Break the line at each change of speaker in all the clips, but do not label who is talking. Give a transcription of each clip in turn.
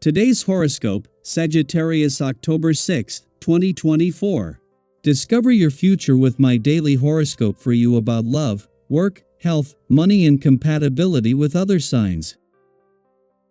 Today's horoscope, Sagittarius October 6, 2024. Discover your future with my daily horoscope for you about love, work, health, money and compatibility with other signs.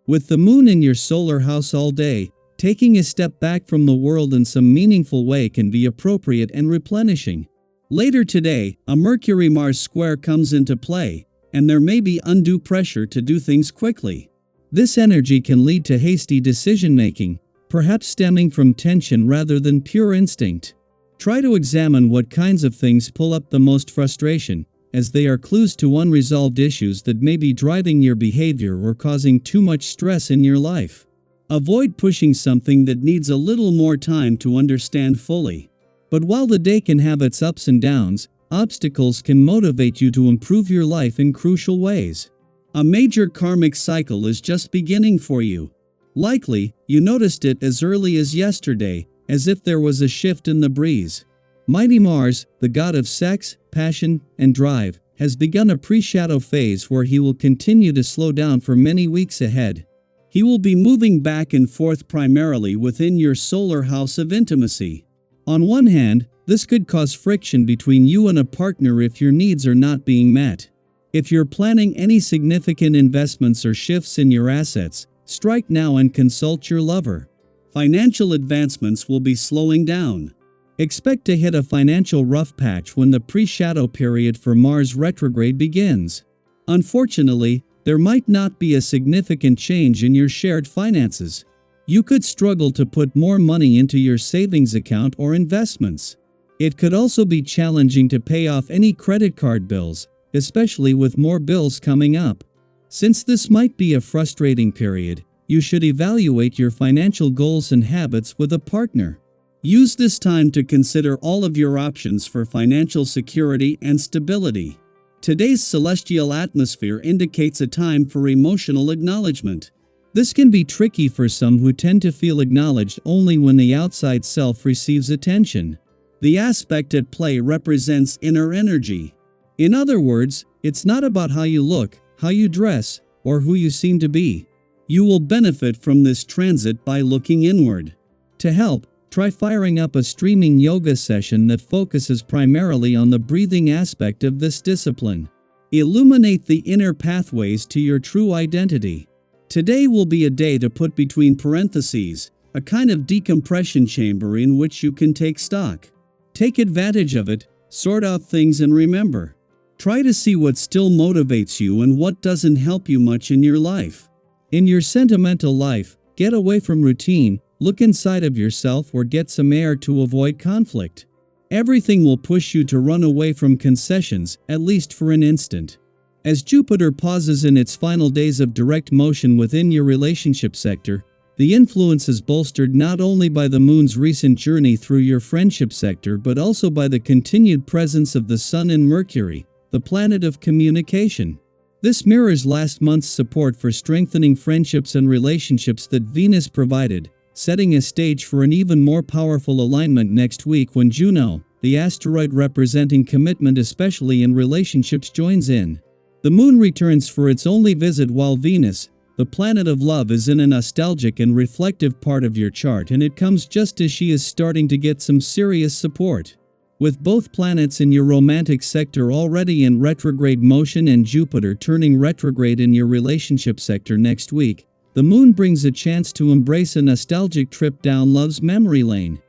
With the moon in your solar house all day, taking a step back from the world in some meaningful way can be appropriate and replenishing. Later today, a Mercury-Mars square comes into play, and there may be undue pressure to do things quickly. This energy can lead to hasty decision-making, perhaps stemming from tension rather than pure instinct. Try to examine what kinds of things pull up the most frustration, as they are clues to unresolved issues that may be driving your behavior or causing too much stress in your life. Avoid pushing something that needs a little more time to understand fully. But while the day can have its ups and downs, obstacles can motivate you to improve your life in crucial ways. A major karmic cycle is just beginning for you. Likely, you noticed it as early as yesterday, as if there was a shift in the breeze. Mighty Mars, the god of sex, passion, and drive, has begun a pre-shadow phase where he will continue to slow down for many weeks ahead. He will be moving back and forth primarily within your solar house of intimacy. On one hand, this could cause friction between you and a partner if your needs are not being met. If you're planning any significant investments or shifts in your assets, strike now and consult your lover. Financial advancements will be slowing down. Expect to hit a financial rough patch when the pre-shadow period for Mars retrograde begins. Unfortunately, there might not be a significant change in your shared finances. You could struggle to put more money into your savings account or investments. It could also be challenging to pay off any credit card bills, especially with more bills coming up. Since this might be a frustrating period, you should evaluate your financial goals and habits with a partner. Use this time to consider all of your options for financial security and stability. Today's celestial atmosphere indicates a time for emotional acknowledgement. This can be tricky for some who tend to feel acknowledged only when the outside self receives attention. The aspect at play represents inner energy. In other words, it's not about how you look, how you dress, or who you seem to be. You will benefit from this transit by looking inward. To help, try firing up a streaming yoga session that focuses primarily on the breathing aspect of this discipline. Illuminate the inner pathways to your true identity. Today will be a day to put between parentheses, a kind of decompression chamber in which you can take stock. Take advantage of it, sort out things and remember. Try to see what still motivates you and what doesn't help you much in your life. In your sentimental life, get away from routine, look inside of yourself or get some air to avoid conflict. Everything will push you to run away from concessions, at least for an instant. As Jupiter pauses in its final days of direct motion within your relationship sector, the influence is bolstered not only by the moon's recent journey through your friendship sector but also by the continued presence of the Sun and Mercury, the planet of communication. This mirrors last month's support for strengthening friendships and relationships that Venus provided, setting a stage for an even more powerful alignment next week when Juno, the asteroid representing commitment especially in relationships, joins in. The moon returns for its only visit while Venus, the planet of love, is in a nostalgic and reflective part of your chart, and it comes just as she is starting to get some serious support. With both planets in your romantic sector already in retrograde motion and Jupiter turning retrograde in your relationship sector next week, the moon brings a chance to embrace a nostalgic trip down love's memory lane.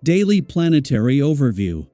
Daily Planetary Overview.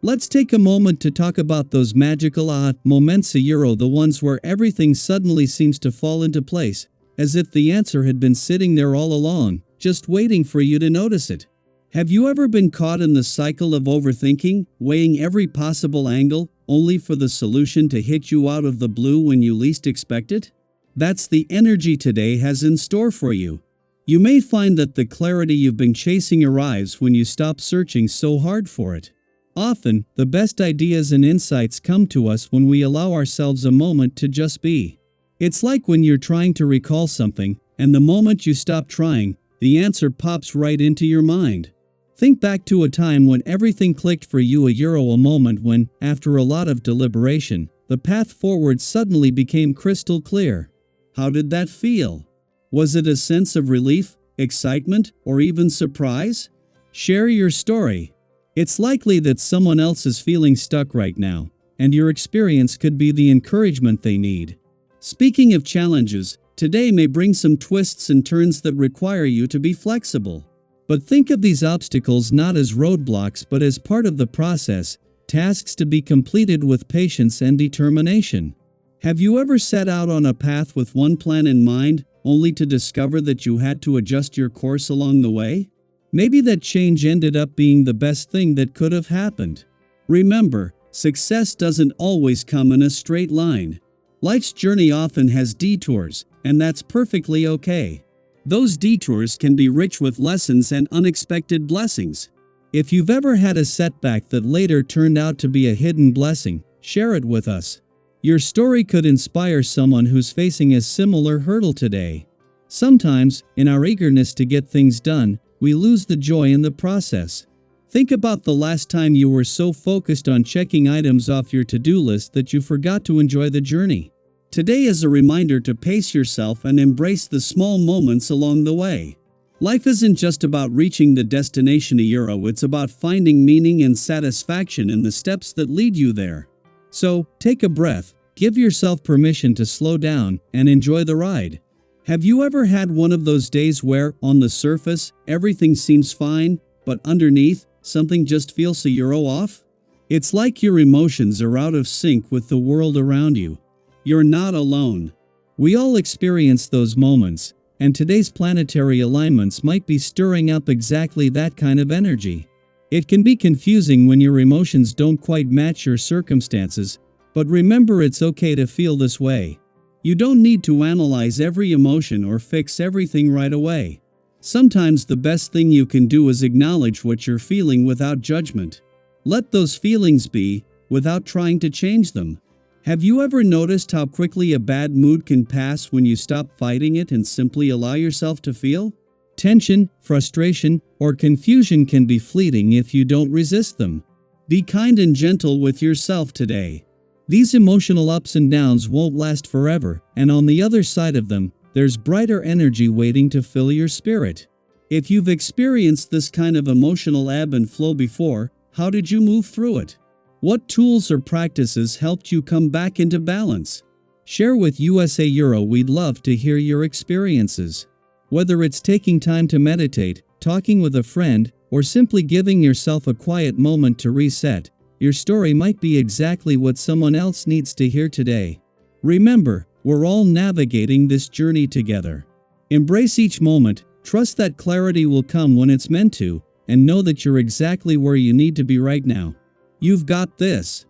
Let's take a moment to talk about those magical moments, the ones where everything suddenly seems to fall into place, as if the answer had been sitting there all along, just waiting for you to notice it. Have you ever been caught in the cycle of overthinking, weighing every possible angle, only for the solution to hit you out of the blue when you least expect it? That's the energy today has in store for you. You may find that the clarity you've been chasing arrives when you stop searching so hard for it. Often, the best ideas and insights come to us when we allow ourselves a moment to just be. It's like when you're trying to recall something, and the moment you stop trying, the answer pops right into your mind. Think back to a time when everything clicked for you, a moment when, after a lot of deliberation, the path forward suddenly became crystal clear. How did that feel? Was it a sense of relief, excitement, or even surprise? Share your story. It's likely that someone else is feeling stuck right now, and your experience could be the encouragement they need. Speaking of challenges, today may bring some twists and turns that require you to be flexible. But think of these obstacles not as roadblocks but as part of the process, tasks to be completed with patience and determination. Have you ever set out on a path with one plan in mind, only to discover that you had to adjust your course along the way? Maybe that change ended up being the best thing that could have happened. Remember, success doesn't always come in a straight line. Life's journey often has detours, and that's perfectly okay. Those detours can be rich with lessons and unexpected blessings. If you've ever had a setback that later turned out to be a hidden blessing, share it with us. Your story could inspire someone who's facing a similar hurdle today. Sometimes, in our eagerness to get things done, we lose the joy in the process. Think about the last time you were so focused on checking items off your to-do list that you forgot to enjoy the journey. Today is a reminder to pace yourself and embrace the small moments along the way. Life isn't just about reaching the destination it's about finding meaning and satisfaction in the steps that lead you there. So, take a breath, give yourself permission to slow down, and enjoy the ride. Have you ever had one of those days where, on the surface, everything seems fine, but underneath, something just feels a euro off? It's like your emotions are out of sync with the world around you. You're not alone. We all experience those moments, and today's planetary alignments might be stirring up exactly that kind of energy. It can be confusing when your emotions don't quite match your circumstances, but remember, it's okay to feel this way. You don't need to analyze every emotion or fix everything right away. Sometimes the best thing you can do is acknowledge what you're feeling without judgment. Let those feelings be, without trying to change them. Have you ever noticed how quickly a bad mood can pass when you stop fighting it and simply allow yourself to feel? Tension, frustration, or confusion can be fleeting if you don't resist them. Be kind and gentle with yourself today. These emotional ups and downs won't last forever, and on the other side of them, there's brighter energy waiting to fill your spirit. If you've experienced this kind of emotional ebb and flow before, how did you move through it? What tools or practices helped you come back into balance? Share with USA Euro. We'd love to hear your experiences. Whether it's taking time to meditate, talking with a friend, or simply giving yourself a quiet moment to reset, your story might be exactly what someone else needs to hear today. Remember, we're all navigating this journey together. Embrace each moment, trust that clarity will come when it's meant to, and know that you're exactly where you need to be right now. You've got this.